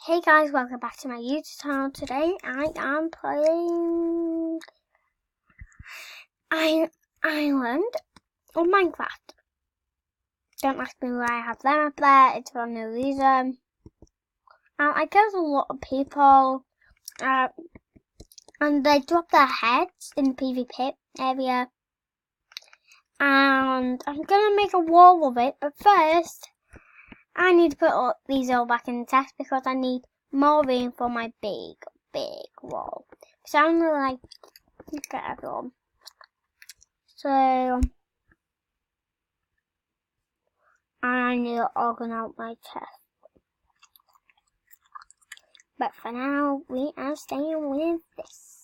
Hey guys, welcome back to my YouTube channel. Today I am playing Island on Minecraft. Don't ask me why I have them up there, it's for no reason. I guess a lot of people and they drop their heads in the PvP area. And I'm gonna make a wall of it, but first I need to put these all back in the chest because I need more room for my big wall. So I'm gonna get everyone. So I need to organize my chest. But for now, we are staying with this.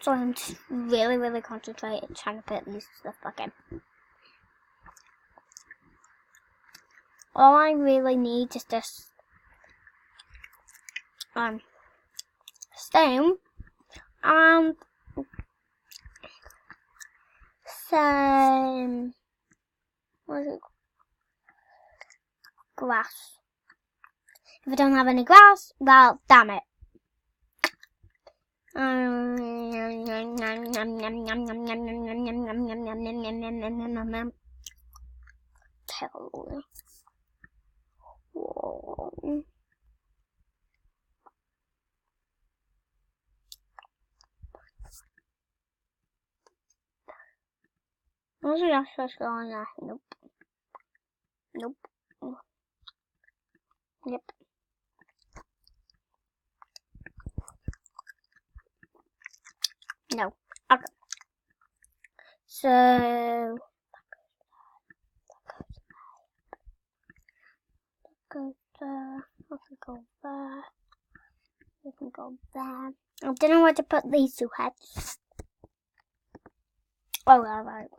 So I'm just really concentrated trying to put these stuff back in. All I really need is this stone and some grass. If I don't have any grass, well, damn it. Was it just going there? Nope. Yep. No. Okay. So go there. I can go there. We can go there. I don't know where to put these two heads. Oh, alright.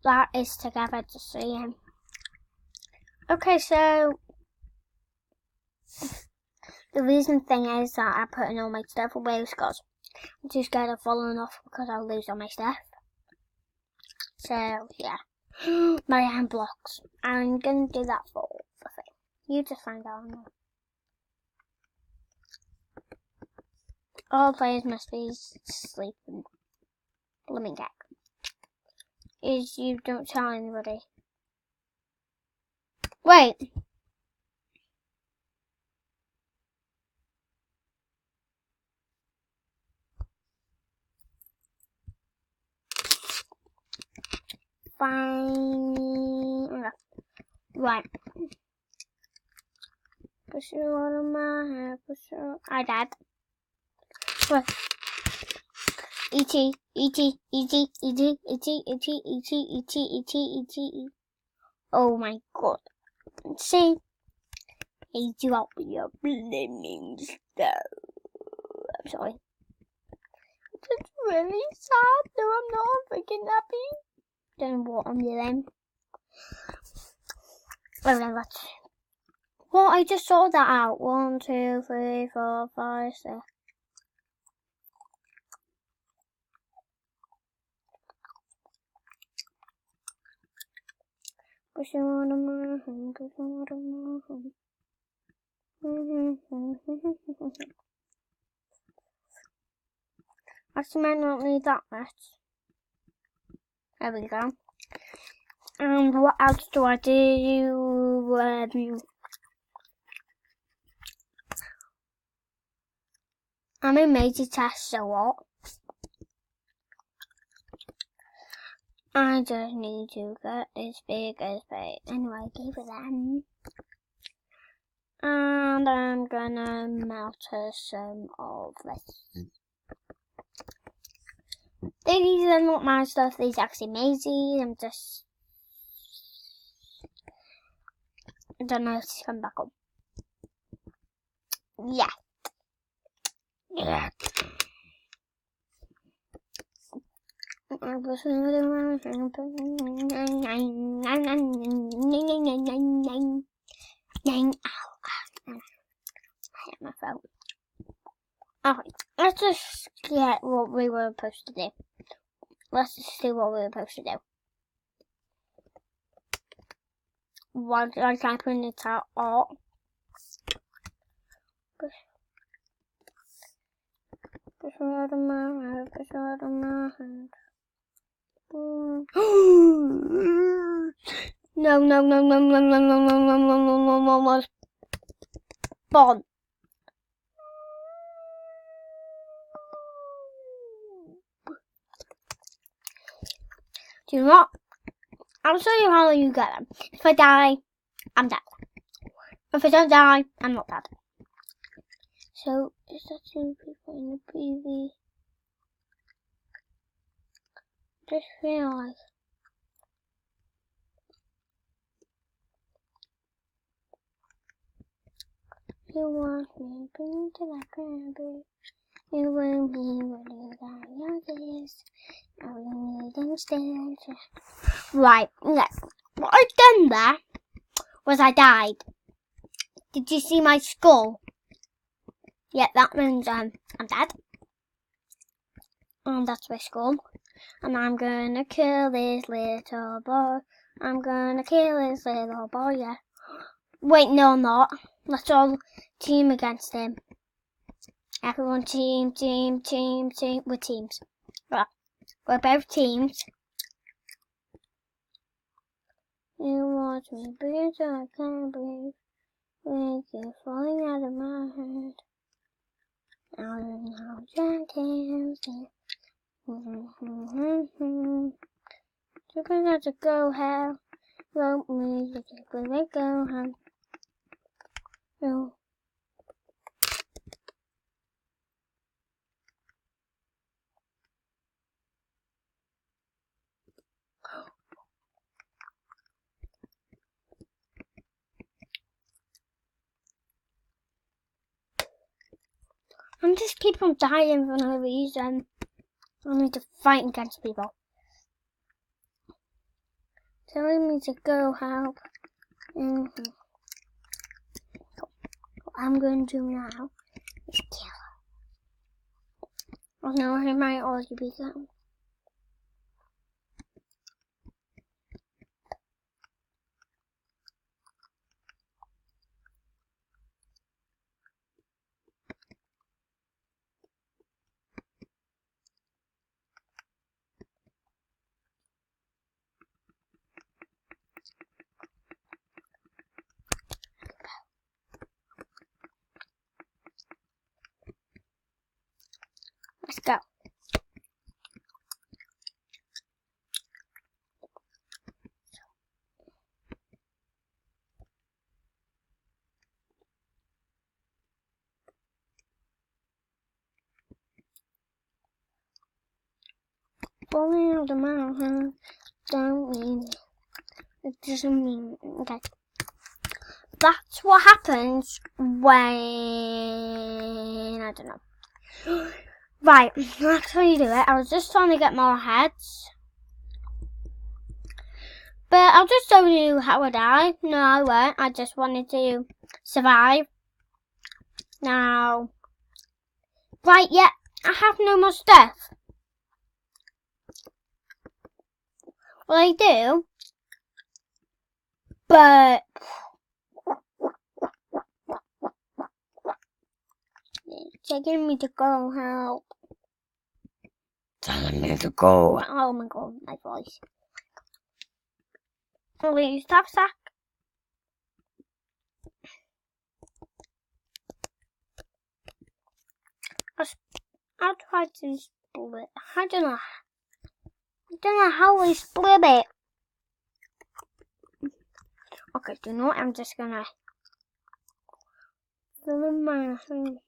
That is together to see him. Okay, so the reason thing is that I'm putting all my stuff away because I'm too scared of falling off because I'll lose all my stuff. So yeah, my hand blocks. I'm gonna do that for the thing. You just find out. All players must be sleeping. Let me get. Is you don't tell anybody. Wait. Fine. Okay. Right. Push it out of my hair. Push it out. I died. What? E.T. Oh my god. See? I drop your blaming stuff. I'm sorry. It's really sad though. I'm not freaking happy. Don't know what I'm doing. Okay, let's. Well, I just sorted that out. 1, 2, 3, 4, 5, 6. Push you out of my hand, push you out of my hand. Actually, might not need that much. There we go. And what else do I do? I'm in major tests, so what? I just need to get as big as big. Anyway, give it them. And I'm gonna melt some of this. These are not my stuff, these are actually Maisie. I'm just. I don't know if it's come back up. Yeah. Yeah. hit my phone. Alright, let's just get what we were supposed to do. Let's just see what we were supposed to do. Why did I type in the chat art? Push out of my head, push out of my head. No, no, no, no, no, no, no, no, no, no, no, no, no, Spawn. Do you know what? I'll show you how you get them. If I die, I'm dead. If I don't die, I'm not dead. So, is that 2 people in the PV? Just realised. You want me, bring to the crabby. You won't be what you got youngest. I will need instead. Right, next. What I've done there was I died. Did you see my skull? Yeah, that means I'm dead. And that's my skull. And I'm gonna kill this little boy. I'm gonna kill this little boy, yeah. Wait, no, I'm not. Let's all team against him. Everyone team. We're teams. Right. We're both teams. You watch me breathe so I can't breathe. With you falling out of my head. I don't know dragons. You're gonna to go hell. Rope me, you're gonna go hell. No. I'm just keep on dying for no reason. I need to fight against people. Telling me to go help. What I'm going to do now is kill her. Oh no, he might already be gone. Let's go. Falling out of the mountain don't mean it doesn't mean okay. That's what happens when I don't know. Right, that's how you do it. I was just trying to get more heads. But I'll just show you how I died. No, I won't. I just wanted to survive. Now, right, yeah, I have no more stuff. Well, I do. But it's taking me to go help. Telling me to go. Oh my god, my voice. Please, stop, sack. I'll try to split. I don't know how we split it. Okay, do you know what? I'm just gonna fill in my thing.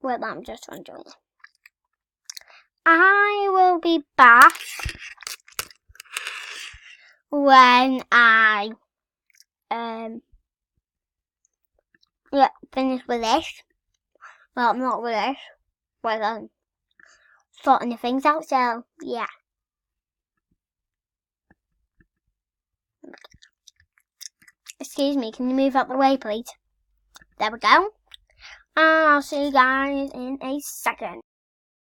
Well, I'm just wondering. I will be back when I finish with this. Well, I'm not really. Well, sorting the things out, so yeah. Excuse me, can you move out the way, please? There we go. And I'll see you guys in a second.